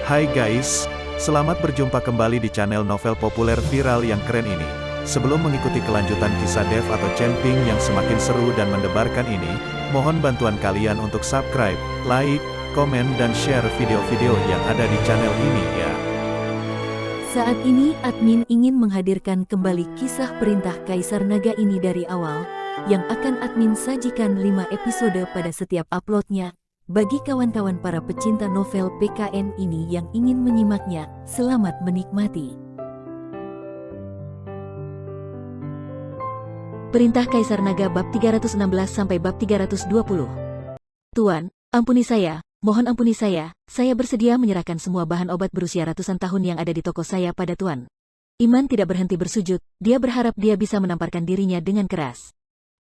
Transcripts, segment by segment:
Hai guys, selamat berjumpa kembali di channel novel populer viral yang keren ini. Sebelum mengikuti kelanjutan kisah Dev atau Chen-Ping yang semakin seru dan mendebarkan ini, mohon bantuan kalian untuk subscribe, like, komen dan share video-video yang ada di channel ini ya. Saat ini admin ingin menghadirkan kembali kisah perintah Kaisar Naga ini dari awal, yang akan admin sajikan 5 episode pada setiap uploadnya. Bagi kawan-kawan para pecinta novel PKN ini yang ingin menyimaknya, selamat menikmati. Perintah Kaisar Naga bab 316 sampai bab 320. Tuan, ampuni saya, mohon ampuni saya bersedia menyerahkan semua bahan obat berusia ratusan tahun yang ada di toko saya pada Tuan. Iman tidak berhenti bersujud, dia berharap dia bisa menamparkan dirinya dengan keras.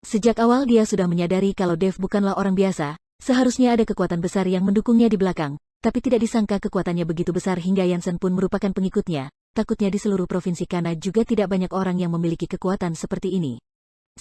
Sejak awal dia sudah menyadari kalau Dev bukanlah orang biasa. Seharusnya ada kekuatan besar yang mendukungnya di belakang, tapi tidak disangka kekuatannya begitu besar hingga Yansen pun merupakan pengikutnya. Takutnya di seluruh provinsi Kana juga tidak banyak orang yang memiliki kekuatan seperti ini.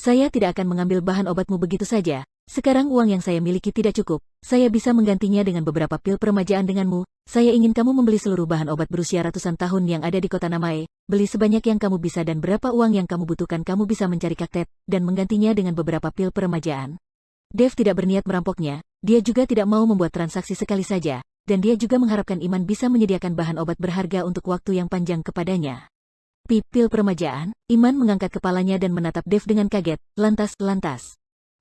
Saya tidak akan mengambil bahan obatmu begitu saja. Sekarang uang yang saya miliki tidak cukup. Saya bisa menggantinya dengan beberapa pil peremajaan denganmu. Saya ingin kamu membeli seluruh bahan obat berusia ratusan tahun yang ada di kota Namae. Beli sebanyak yang kamu bisa dan berapa uang yang kamu butuhkan kamu bisa mencari kaktet dan menggantinya dengan beberapa pil peremajaan. Dev tidak berniat merampoknya, dia juga tidak mau membuat transaksi sekali saja, dan dia juga mengharapkan Iman bisa menyediakan bahan obat berharga untuk waktu yang panjang kepadanya. Pil peremajaan, Iman mengangkat kepalanya dan menatap Dev dengan kaget, lantas.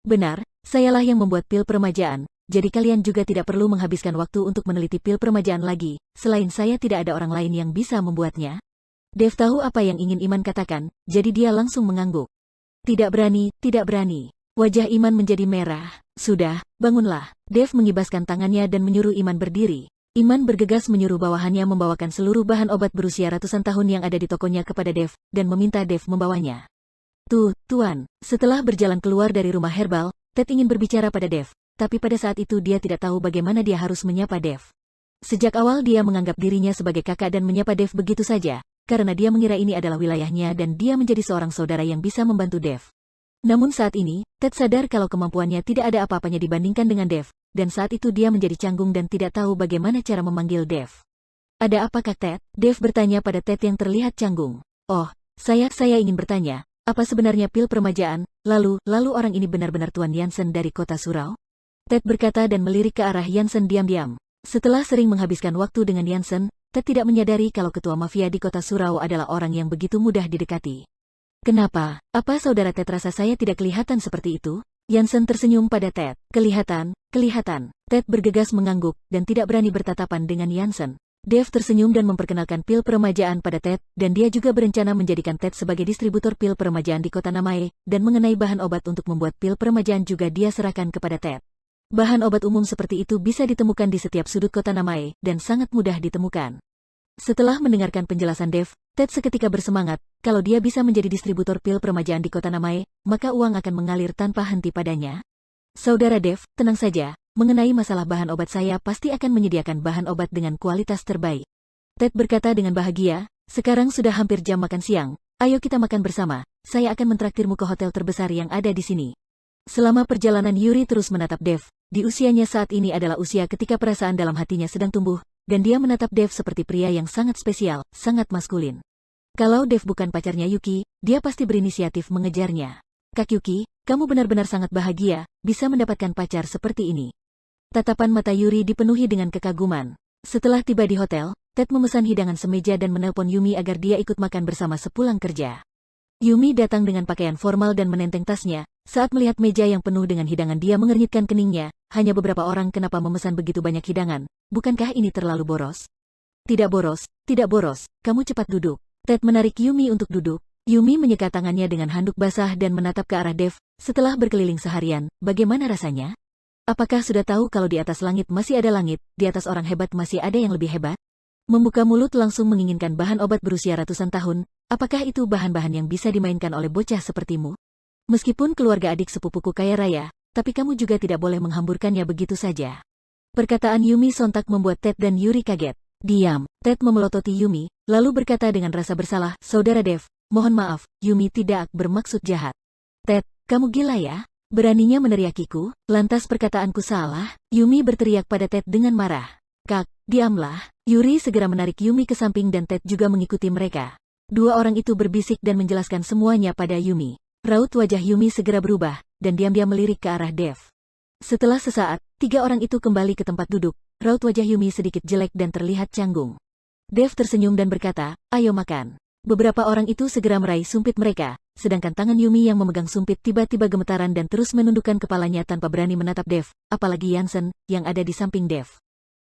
Benar, sayalah yang membuat pil peremajaan, jadi kalian juga tidak perlu menghabiskan waktu untuk meneliti pil peremajaan lagi, selain saya tidak ada orang lain yang bisa membuatnya. Dev tahu apa yang ingin Iman katakan, jadi dia langsung mengangguk. Tidak berani. Wajah Iman menjadi merah. Sudah, bangunlah. Dev mengibaskan tangannya dan menyuruh Iman berdiri. Iman bergegas menyuruh bawahannya membawakan seluruh bahan obat berusia ratusan tahun yang ada di tokonya kepada Dev, dan meminta Dev membawanya. Tuan. Setelah berjalan keluar dari rumah herbal, Ted ingin berbicara pada Dev, tapi pada saat itu dia tidak tahu bagaimana dia harus menyapa Dev. Sejak awal dia menganggap dirinya sebagai kakak dan menyapa Dev begitu saja, karena dia mengira ini adalah wilayahnya dan dia menjadi seorang saudara yang bisa membantu Dev. Namun saat ini, Ted sadar kalau kemampuannya tidak ada apa-apanya dibandingkan dengan Dev, dan saat itu dia menjadi canggung dan tidak tahu bagaimana cara memanggil Dev. Ada apakah Ted? Dev bertanya pada Ted yang terlihat canggung. Oh, saya ingin bertanya, apa sebenarnya pil peremajaan, lalu orang ini benar-benar Tuan Yansen dari kota Surau? Ted berkata dan melirik ke arah Yansen diam-diam. Setelah sering menghabiskan waktu dengan Yansen, Ted tidak menyadari kalau ketua mafia di kota Surau adalah orang yang begitu mudah didekati. Kenapa? Apa saudara Ted rasa saya tidak kelihatan seperti itu? Yansen tersenyum pada Ted. Kelihatan. Ted bergegas mengangguk, dan tidak berani bertatapan dengan Yansen. Dev tersenyum dan memperkenalkan pil peremajaan pada Ted, dan dia juga berencana menjadikan Ted sebagai distributor pil peremajaan di kota Namae, dan mengenai bahan obat untuk membuat pil peremajaan juga dia serahkan kepada Ted. Bahan obat umum seperti itu bisa ditemukan di setiap sudut kota Namae, dan sangat mudah ditemukan. Setelah mendengarkan penjelasan Dev, Ted seketika bersemangat, kalau dia bisa menjadi distributor pil peremajaan di kota Namae, maka uang akan mengalir tanpa henti padanya. Saudara Dev, tenang saja, mengenai masalah bahan obat saya pasti akan menyediakan bahan obat dengan kualitas terbaik. Ted berkata dengan bahagia, sekarang sudah hampir jam makan siang, ayo kita makan bersama, saya akan mentraktirmu ke hotel terbesar yang ada di sini. Selama perjalanan Yuri terus menatap Dev, di usianya saat ini adalah usia ketika perasaan dalam hatinya sedang tumbuh, dan dia menatap Dev seperti pria yang sangat spesial, sangat maskulin. Kalau Dev bukan pacarnya Yuki, dia pasti berinisiatif mengejarnya. Kak Yuki, kamu benar-benar sangat bahagia, bisa mendapatkan pacar seperti ini. Tatapan mata Yuri dipenuhi dengan kekaguman. Setelah tiba di hotel, Ted memesan hidangan semeja dan menelpon Yumi agar dia ikut makan bersama sepulang kerja. Yumi datang dengan pakaian formal dan menenteng tasnya. Saat melihat meja yang penuh dengan hidangan dia mengernyitkan keningnya, hanya beberapa orang kenapa memesan begitu banyak hidangan, bukankah ini terlalu boros? Tidak boros, kamu cepat duduk. Ted menarik Yumi untuk duduk. Yumi menyeka tangannya dengan handuk basah dan menatap ke arah Dev. Setelah berkeliling seharian, bagaimana rasanya? Apakah sudah tahu kalau di atas langit masih ada langit, di atas orang hebat masih ada yang lebih hebat? Membuka mulut langsung menginginkan bahan obat berusia ratusan tahun, apakah itu bahan-bahan yang bisa dimainkan oleh bocah sepertimu? Meskipun keluarga adik sepupuku kaya raya, tapi kamu juga tidak boleh menghamburkannya begitu saja. Perkataan Yumi sontak membuat Ted dan Yuri kaget. Diam, Ted memelototi Yumi, lalu berkata dengan rasa bersalah, Saudara Dev, mohon maaf, Yumi tidak bermaksud jahat. Ted, kamu gila ya? Beraninya meneriakiku, lantas perkataanku salah? Yumi berteriak pada Ted dengan marah. Kak, diamlah. Yuri segera menarik Yumi ke samping dan Ted juga mengikuti mereka. Dua orang itu berbisik dan menjelaskan semuanya pada Yumi. Raut wajah Yumi segera berubah, dan diam-diam melirik ke arah Dev. Setelah sesaat, tiga orang itu kembali ke tempat duduk. Raut wajah Yumi sedikit jelek dan terlihat canggung. Dev tersenyum dan berkata, "Ayo makan." Beberapa orang itu segera meraih sumpit mereka, sedangkan tangan Yumi yang memegang sumpit tiba-tiba gemetaran dan terus menundukkan kepalanya tanpa berani menatap Dev, apalagi Jansen, yang ada di samping Dev.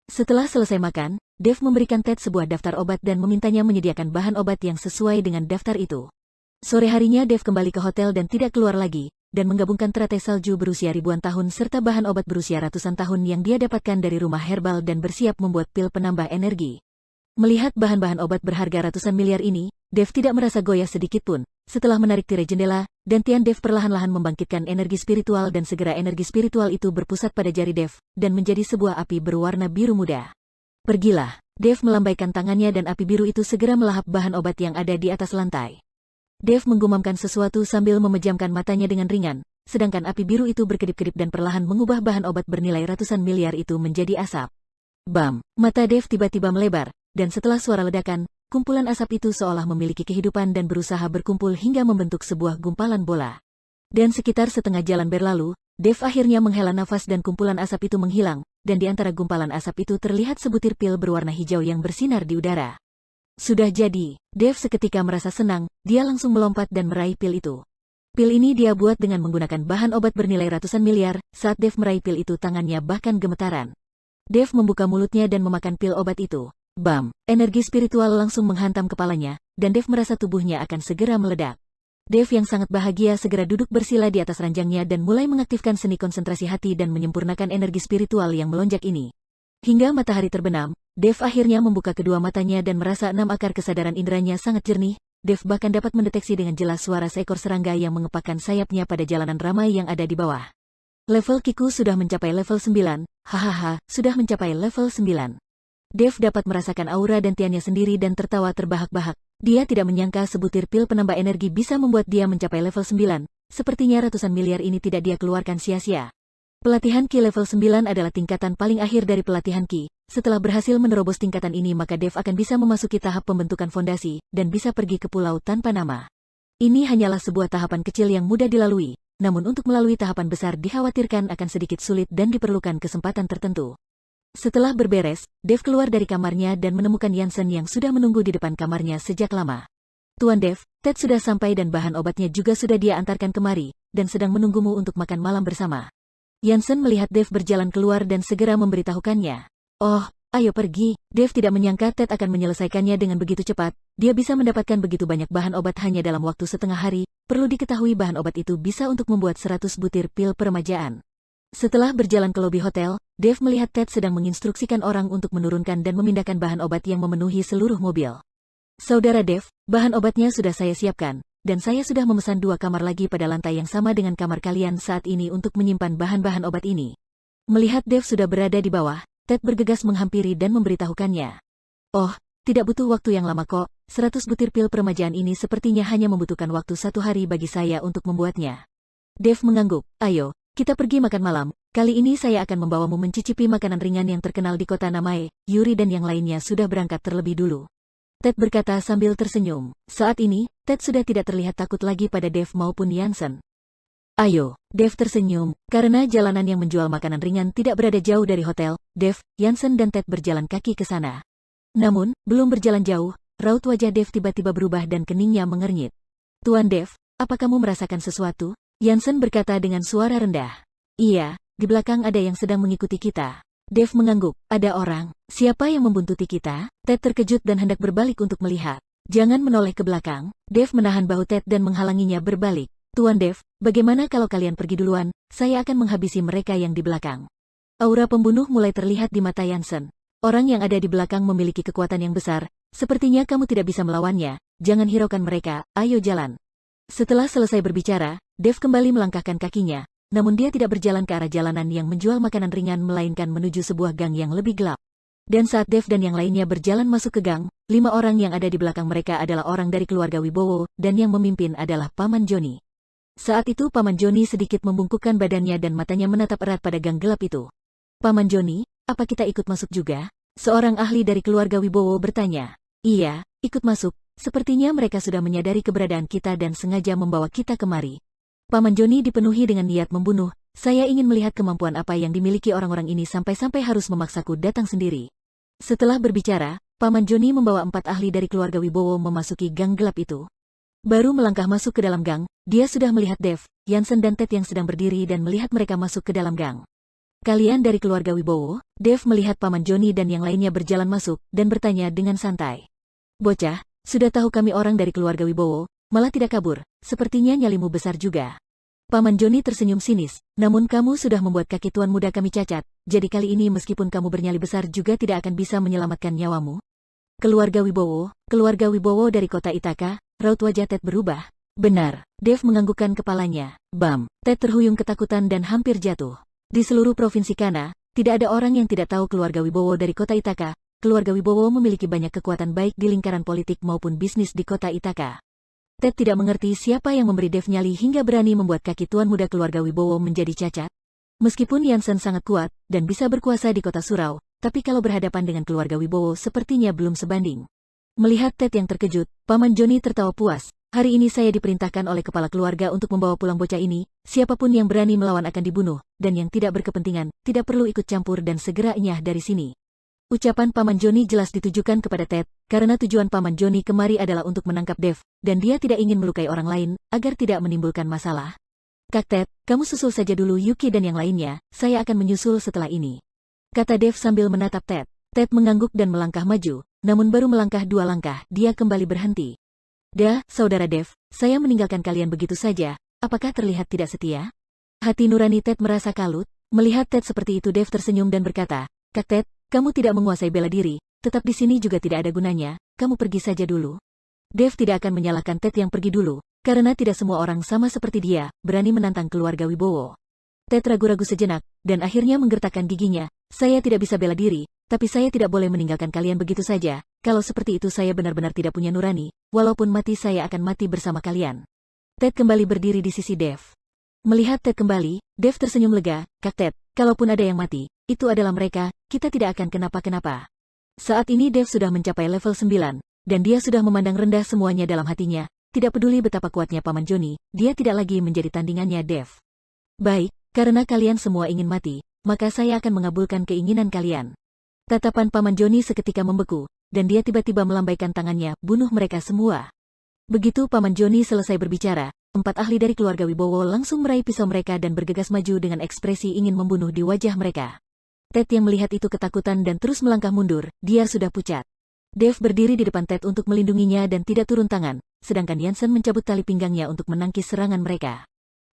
Setelah selesai makan, Dev memberikan Ted sebuah daftar obat dan memintanya menyediakan bahan obat yang sesuai dengan daftar itu. Sore harinya Dev kembali ke hotel dan tidak keluar lagi, dan menggabungkan teratai salju berusia ribuan tahun serta bahan obat berusia ratusan tahun yang dia dapatkan dari rumah herbal dan bersiap membuat pil penambah energi. Melihat bahan-bahan obat berharga ratusan miliar ini, Dev tidak merasa goyah sedikitpun. Setelah menarik tirai jendela, Dantian Dev perlahan-lahan membangkitkan energi spiritual dan segera energi spiritual itu berpusat pada jari Dev, dan menjadi sebuah api berwarna biru muda. Pergilah, Dev melambaikan tangannya dan api biru itu segera melahap bahan obat yang ada di atas lantai. Dev menggumamkan sesuatu sambil memejamkan matanya dengan ringan, sedangkan api biru itu berkedip-kedip dan perlahan mengubah bahan obat bernilai ratusan miliar itu menjadi asap. Bam! Mata Dev tiba-tiba melebar, dan setelah suara ledakan, kumpulan asap itu seolah memiliki kehidupan dan berusaha berkumpul hingga membentuk sebuah gumpalan bola. Dan sekitar setengah jalan berlalu, Dev akhirnya menghela nafas dan kumpulan asap itu menghilang, dan di antara gumpalan asap itu terlihat sebutir pil berwarna hijau yang bersinar di udara. Sudah jadi, Dev seketika merasa senang, dia langsung melompat dan meraih pil itu. Pil ini dia buat dengan menggunakan bahan obat bernilai ratusan miliar, saat Dev meraih pil itu tangannya bahkan gemetaran. Dev membuka mulutnya dan memakan pil obat itu. Bam! Energi spiritual langsung menghantam kepalanya, dan Dev merasa tubuhnya akan segera meledak. Dev yang sangat bahagia segera duduk bersila di atas ranjangnya dan mulai mengaktifkan seni konsentrasi hati dan menyempurnakan energi spiritual yang melonjak ini. Hingga matahari terbenam, Dev akhirnya membuka kedua matanya dan merasa 6 akar kesadaran inderanya sangat jernih. Dev bahkan dapat mendeteksi dengan jelas suara seekor serangga yang mengepakkan sayapnya pada jalanan ramai yang ada di bawah. Level Kiku sudah mencapai level 9, hahaha, sudah mencapai level 9. Dev dapat merasakan aura dantiannya sendiri dan tertawa terbahak-bahak. Dia tidak menyangka sebutir pil penambah energi bisa membuat dia mencapai level 9. Sepertinya ratusan miliar ini tidak dia keluarkan sia-sia. Pelatihan Ki level 9 adalah tingkatan paling akhir dari pelatihan Ki. Setelah berhasil menerobos tingkatan ini maka Dev akan bisa memasuki tahap pembentukan fondasi, dan bisa pergi ke pulau tanpa nama. Ini hanyalah sebuah tahapan kecil yang mudah dilalui, namun untuk melalui tahapan besar dikhawatirkan akan sedikit sulit dan diperlukan kesempatan tertentu. Setelah berberes, Dev keluar dari kamarnya dan menemukan Jansen yang sudah menunggu di depan kamarnya sejak lama. Tuan Dev, Ted sudah sampai dan bahan obatnya juga sudah dia antarkan kemari, dan sedang menunggumu untuk makan malam bersama. Jansen melihat Dev berjalan keluar dan segera memberitahukannya. Oh, ayo pergi. Dev tidak menyangka Ted akan menyelesaikannya dengan begitu cepat. Dia bisa mendapatkan begitu banyak bahan obat hanya dalam waktu setengah hari. Perlu diketahui bahan obat itu bisa untuk membuat 100 butir pil peremajaan. Setelah berjalan ke lobi hotel, Dev melihat Ted sedang menginstruksikan orang untuk menurunkan dan memindahkan bahan obat yang memenuhi seluruh mobil. Saudara Dev, bahan obatnya sudah saya siapkan, dan saya sudah memesan 2 kamar lagi pada lantai yang sama dengan kamar kalian saat ini untuk menyimpan bahan-bahan obat ini. Melihat Dev sudah berada di bawah, Ted bergegas menghampiri dan memberitahukannya. Oh, tidak butuh waktu yang lama kok, 100 butir pil peremajaan ini sepertinya hanya membutuhkan waktu 1 hari bagi saya untuk membuatnya. Dev mengangguk, ayo. Kita pergi makan malam, kali ini saya akan membawamu mencicipi makanan ringan yang terkenal di kota Namae. Yuri dan yang lainnya sudah berangkat terlebih dulu. Ted berkata sambil tersenyum. Saat ini, Ted sudah tidak terlihat takut lagi pada Dev maupun Jansen. Ayo, Dev tersenyum, karena jalanan yang menjual makanan ringan tidak berada jauh dari hotel. Dev, Jansen dan Ted berjalan kaki ke sana. Namun, belum berjalan jauh, raut wajah Dev tiba-tiba berubah dan keningnya mengernyit. Tuan Dev, apa kamu merasakan sesuatu? Jansen berkata dengan suara rendah. Iya, di belakang ada yang sedang mengikuti kita. Dev mengangguk. Ada orang. Siapa yang membuntuti kita? Ted terkejut dan hendak berbalik untuk melihat. Jangan menoleh ke belakang. Dev menahan bahu Ted dan menghalanginya berbalik. Tuan Dev, bagaimana kalau kalian pergi duluan? Saya akan menghabisi mereka yang di belakang. Aura pembunuh mulai terlihat di mata Jansen. Orang yang ada di belakang memiliki kekuatan yang besar. Sepertinya kamu tidak bisa melawannya. Jangan hiraukan mereka. Ayo jalan. Setelah selesai berbicara, Dev kembali melangkahkan kakinya, namun dia tidak berjalan ke arah jalanan yang menjual makanan ringan melainkan menuju sebuah gang yang lebih gelap. Dan saat Dev dan yang lainnya berjalan masuk ke gang, 5 orang yang ada di belakang mereka adalah orang dari keluarga Wibowo, dan yang memimpin adalah Paman Joni. Saat itu Paman Joni sedikit membungkukkan badannya dan matanya menatap erat pada gang gelap itu. Paman Joni, apa kita ikut masuk juga? Seorang ahli dari keluarga Wibowo bertanya. Iya, ikut masuk. Sepertinya mereka sudah menyadari keberadaan kita dan sengaja membawa kita kemari. Paman Joni dipenuhi dengan niat membunuh. Saya ingin melihat kemampuan apa yang dimiliki orang-orang ini sampai-sampai harus memaksaku datang sendiri. Setelah berbicara, Paman Joni membawa 4 ahli dari keluarga Wibowo memasuki gang gelap itu. Baru melangkah masuk ke dalam gang, dia sudah melihat Dev, Yansen dan Ted yang sedang berdiri dan melihat mereka masuk ke dalam gang. Kalian dari keluarga Wibowo? Dev melihat Paman Joni dan yang lainnya berjalan masuk dan bertanya dengan santai. Bocah, sudah tahu kami orang dari keluarga Wibowo, malah tidak kabur, sepertinya nyalimu besar juga. Paman Joni tersenyum sinis, namun kamu sudah membuat kaki tuan muda kami cacat, jadi kali ini meskipun kamu bernyali besar juga tidak akan bisa menyelamatkan nyawamu. Keluarga Wibowo dari kota Ithaka, raut wajah Ted berubah. Benar, Dev menganggukkan kepalanya. Bam, Ted terhuyung ketakutan dan hampir jatuh. Di seluruh provinsi Kana, tidak ada orang yang tidak tahu keluarga Wibowo dari kota Ithaka. Keluarga Wibowo memiliki banyak kekuatan baik di lingkaran politik maupun bisnis di kota Ithaka. Ted tidak mengerti siapa yang memberi Dev nyali hingga berani membuat kaki tuan muda keluarga Wibowo menjadi cacat. Meskipun Yansen sangat kuat dan bisa berkuasa di kota Surau, tapi kalau berhadapan dengan keluarga Wibowo sepertinya belum sebanding. Melihat Ted yang terkejut, Paman Joni tertawa puas. Hari ini saya diperintahkan oleh kepala keluarga untuk membawa pulang bocah ini. Siapapun yang berani melawan akan dibunuh, dan yang tidak berkepentingan, tidak perlu ikut campur dan segera enyah dari sini. Ucapan Paman Joni jelas ditujukan kepada Ted, karena tujuan Paman Joni kemari adalah untuk menangkap Dev, dan dia tidak ingin melukai orang lain, agar tidak menimbulkan masalah. Kak Ted, kamu susul saja dulu Yuki dan yang lainnya, saya akan menyusul setelah ini. Kata Dev sambil menatap Ted. Ted mengangguk dan melangkah maju, namun baru melangkah 2 langkah, dia kembali berhenti. Dah, saudara Dev, saya meninggalkan kalian begitu saja, apakah terlihat tidak setia? Hati nurani Ted merasa kalut, melihat Ted seperti itu Dev tersenyum dan berkata, Kak Ted, kamu tidak menguasai bela diri, tetap di sini juga tidak ada gunanya, kamu pergi saja dulu. Dev tidak akan menyalahkan Ted yang pergi dulu, karena tidak semua orang sama seperti dia, berani menantang keluarga Wibowo. Ted ragu-ragu sejenak, dan akhirnya menggertakkan giginya, saya tidak bisa bela diri, tapi saya tidak boleh meninggalkan kalian begitu saja, kalau seperti itu saya benar-benar tidak punya nurani, walaupun mati saya akan mati bersama kalian. Ted kembali berdiri di sisi Dev. Melihat Ted kembali, Dev tersenyum lega, Kak Ted, kalaupun ada yang mati, itu adalah mereka, kita tidak akan kenapa-kenapa. Saat ini Dev sudah mencapai level 9, dan dia sudah memandang rendah semuanya dalam hatinya, tidak peduli betapa kuatnya Paman Joni, dia tidak lagi menjadi tandingannya Dev. Baik, karena kalian semua ingin mati, maka saya akan mengabulkan keinginan kalian. Tatapan Paman Joni seketika membeku, dan dia tiba-tiba melambaikan tangannya, bunuh mereka semua. Begitu Paman Joni selesai berbicara, 4 ahli dari keluarga Wibowo langsung meraih pisau mereka dan bergegas maju dengan ekspresi ingin membunuh di wajah mereka. Ted yang melihat itu ketakutan dan terus melangkah mundur, dia sudah pucat. Dev berdiri di depan Ted untuk melindunginya dan tidak turun tangan, sedangkan Yansen mencabut tali pinggangnya untuk menangkis serangan mereka.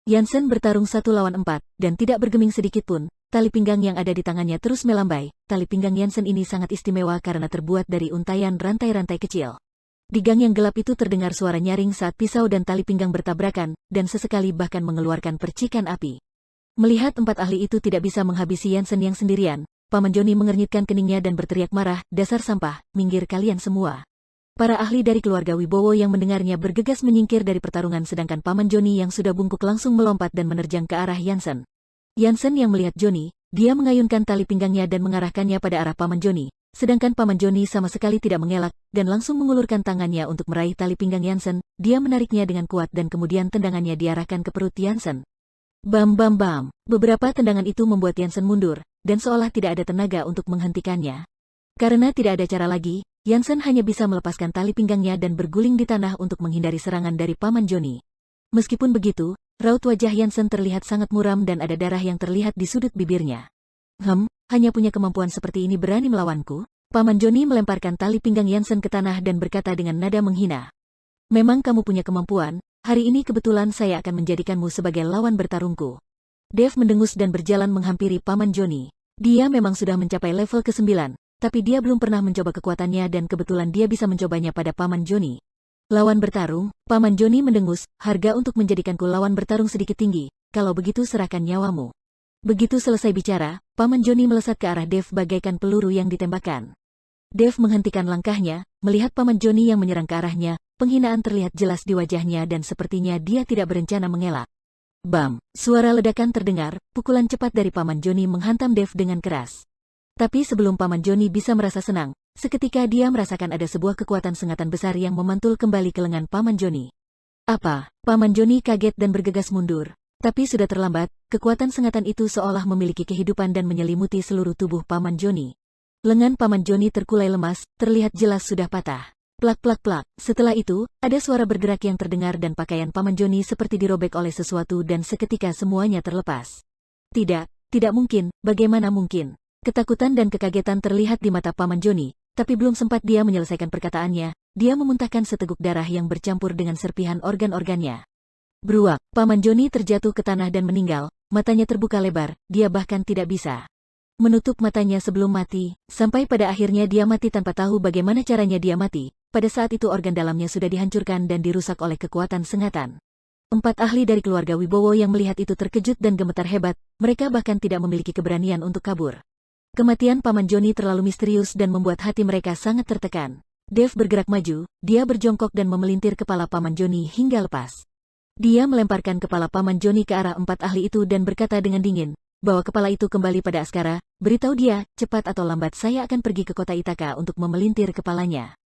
Yansen bertarung 1 lawan 4, dan tidak bergeming sedikitpun. Tali pinggang yang ada di tangannya terus melambai. Tali pinggang Yansen ini sangat istimewa karena terbuat dari untaian rantai-rantai kecil. Di gang yang gelap itu terdengar suara nyaring saat pisau dan tali pinggang bertabrakan, dan sesekali bahkan mengeluarkan percikan api. Melihat 4 ahli itu tidak bisa menghabisi Yansen yang sendirian, Paman Joni mengernyitkan keningnya dan berteriak marah, dasar sampah, minggir kalian semua. Para ahli dari keluarga Wibowo yang mendengarnya bergegas menyingkir dari pertarungan sedangkan Paman Joni yang sudah bungkuk langsung melompat dan menerjang ke arah Yansen. Yansen yang melihat Joni, dia mengayunkan tali pinggangnya dan mengarahkannya pada arah Paman Joni, sedangkan Paman Joni sama sekali tidak mengelak, dan langsung mengulurkan tangannya untuk meraih tali pinggang Yansen, dia menariknya dengan kuat dan kemudian tendangannya diarahkan ke perut Yansen. Bam bam bam, beberapa tendangan itu membuat Yansen mundur, dan seolah tidak ada tenaga untuk menghentikannya. Karena tidak ada cara lagi, Yansen hanya bisa melepaskan tali pinggangnya dan berguling di tanah untuk menghindari serangan dari Paman Joni. Meskipun begitu, raut wajah Yansen terlihat sangat muram dan ada darah yang terlihat di sudut bibirnya. Hanya punya kemampuan seperti ini berani melawanku? Paman Joni melemparkan tali pinggang Yansen ke tanah dan berkata dengan nada menghina. Memang kamu punya kemampuan, hari ini kebetulan saya akan menjadikanmu sebagai lawan bertarungku. Dev mendengus dan berjalan menghampiri Paman Joni. Dia memang sudah mencapai level ke-9, tapi dia belum pernah mencoba kekuatannya dan kebetulan dia bisa mencobanya pada Paman Joni. Lawan bertarung, Paman Joni mendengus, harga untuk menjadikanku lawan bertarung sedikit tinggi, kalau begitu serahkan nyawamu. Begitu selesai bicara, Paman Joni melesat ke arah Dev bagaikan peluru yang ditembakkan. Dev menghentikan langkahnya, melihat Paman Joni yang menyerang ke arahnya, penghinaan terlihat jelas di wajahnya dan sepertinya dia tidak berencana mengelak. Bam, suara ledakan terdengar, pukulan cepat dari Paman Joni menghantam Dev dengan keras. Tapi sebelum Paman Joni bisa merasa senang, seketika dia merasakan ada sebuah kekuatan sengatan besar yang memantul kembali ke lengan Paman Joni. Apa? Paman Joni kaget dan bergegas mundur. Tapi sudah terlambat, kekuatan sengatan itu seolah memiliki kehidupan dan menyelimuti seluruh tubuh Paman Joni. Lengan Paman Joni terkulai lemas, terlihat jelas sudah patah. Plak plak plak. Setelah itu, ada suara bergerak yang terdengar dan pakaian Paman Joni seperti dirobek oleh sesuatu dan seketika semuanya terlepas. Tidak mungkin, bagaimana mungkin? Ketakutan dan kekagetan terlihat di mata Paman Joni, tapi belum sempat dia menyelesaikan perkataannya, dia memuntahkan seteguk darah yang bercampur dengan serpihan organ-organnya. Beruak, Paman Joni terjatuh ke tanah dan meninggal, matanya terbuka lebar, dia bahkan tidak bisa menutup matanya sebelum mati, sampai pada akhirnya dia mati tanpa tahu bagaimana caranya dia mati. Pada saat itu organ dalamnya sudah dihancurkan dan dirusak oleh kekuatan sengatan. 4 ahli dari keluarga Wibowo yang melihat itu terkejut dan gemetar hebat, mereka bahkan tidak memiliki keberanian untuk kabur. Kematian Paman Joni terlalu misterius dan membuat hati mereka sangat tertekan. Dev bergerak maju, dia berjongkok dan memelintir kepala Paman Joni hingga lepas. Dia melemparkan kepala Paman Joni ke arah 4 ahli itu dan berkata dengan dingin, bawa kepala itu kembali pada Askara, beritahu dia, cepat atau lambat saya akan pergi ke kota Ithaka untuk memelintir kepalanya.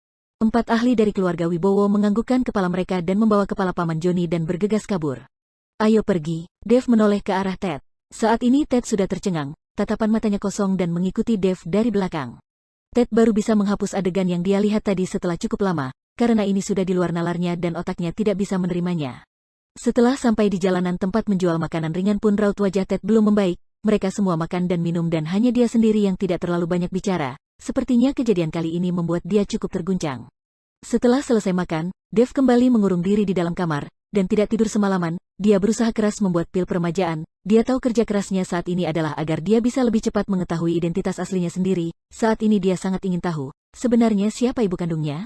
4 ahli dari keluarga Wibowo menganggukkan kepala mereka dan membawa kepala Paman Joni dan bergegas kabur. Ayo pergi, Dev menoleh ke arah Ted. Saat ini Ted sudah tercengang, tatapan matanya kosong dan mengikuti Dev dari belakang. Ted baru bisa menghapus adegan yang dia lihat tadi setelah cukup lama, karena ini sudah di luar nalarnya dan otaknya tidak bisa menerimanya. Setelah sampai di jalanan tempat menjual makanan ringan pun raut wajah Ted belum membaik, mereka semua makan dan minum dan hanya dia sendiri yang tidak terlalu banyak bicara, sepertinya kejadian kali ini membuat dia cukup terguncang. Setelah selesai makan, Dev kembali mengurung diri di dalam kamar, dan tidak tidur semalaman, dia berusaha keras membuat pil peremajaan, dia tahu kerja kerasnya saat ini adalah agar dia bisa lebih cepat mengetahui identitas aslinya sendiri, saat ini dia sangat ingin tahu, sebenarnya siapa ibu kandungnya?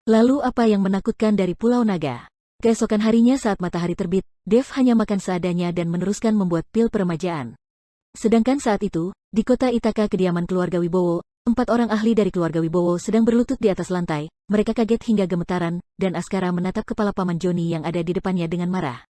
Lalu apa yang menakutkan dari Pulau Naga? Keesokan harinya saat matahari terbit, Dev hanya makan seadanya dan meneruskan membuat pil peremajaan. Sedangkan saat itu, di kota Ithaka kediaman keluarga Wibowo, 4 orang ahli dari keluarga Wibowo sedang berlutut di atas lantai, mereka kaget hingga gemetaran, dan Askara menatap kepala Paman Joni yang ada di depannya dengan marah.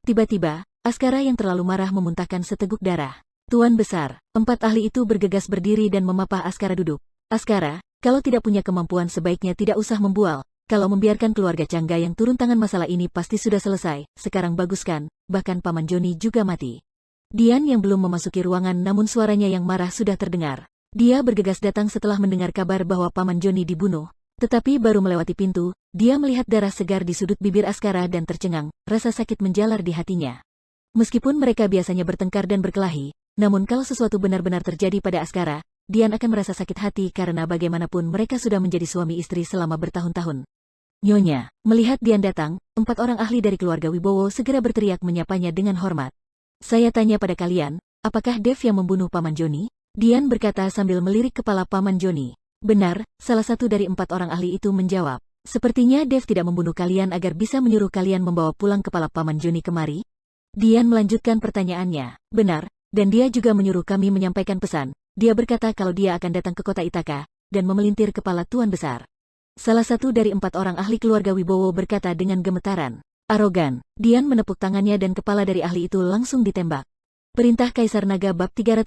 Tiba-tiba, Askara yang terlalu marah memuntahkan seteguk darah. Tuan Besar, 4 ahli itu bergegas berdiri dan memapah Askara duduk. Askara, kalau tidak punya kemampuan sebaiknya tidak usah membual. Kalau membiarkan keluarga Cangga yang turun tangan masalah ini pasti sudah selesai, sekarang baguskan, bahkan Paman Joni juga mati. Dian yang belum memasuki ruangan namun suaranya yang marah sudah terdengar. Dia bergegas datang setelah mendengar kabar bahwa Paman Joni dibunuh. Tetapi baru melewati pintu, dia melihat darah segar di sudut bibir Askara dan tercengang, rasa sakit menjalar di hatinya. Meskipun mereka biasanya bertengkar dan berkelahi, namun kalau sesuatu benar-benar terjadi pada Askara, Dian akan merasa sakit hati karena bagaimanapun mereka sudah menjadi suami istri selama bertahun-tahun. Nyonya, melihat Dian datang, 4 orang ahli dari keluarga Wibowo segera berteriak menyapanya dengan hormat. Saya tanya pada kalian, apakah Dev yang membunuh Paman Joni? Dian berkata sambil melirik kepala Paman Joni. Benar, salah satu dari 4 orang ahli itu menjawab. Sepertinya Dev tidak membunuh kalian agar bisa menyuruh kalian membawa pulang kepala Paman Joni kemari? Dian melanjutkan pertanyaannya. Benar, dan dia juga menyuruh kami menyampaikan pesan. Dia berkata kalau dia akan datang ke kota Ithaka, dan memelintir kepala Tuan Besar. Salah satu dari 4 orang ahli keluarga Wibowo berkata dengan gemetaran. Arogan, Dian menepuk tangannya dan kepala dari ahli itu langsung ditembak. Perintah Kaisar Naga bab 300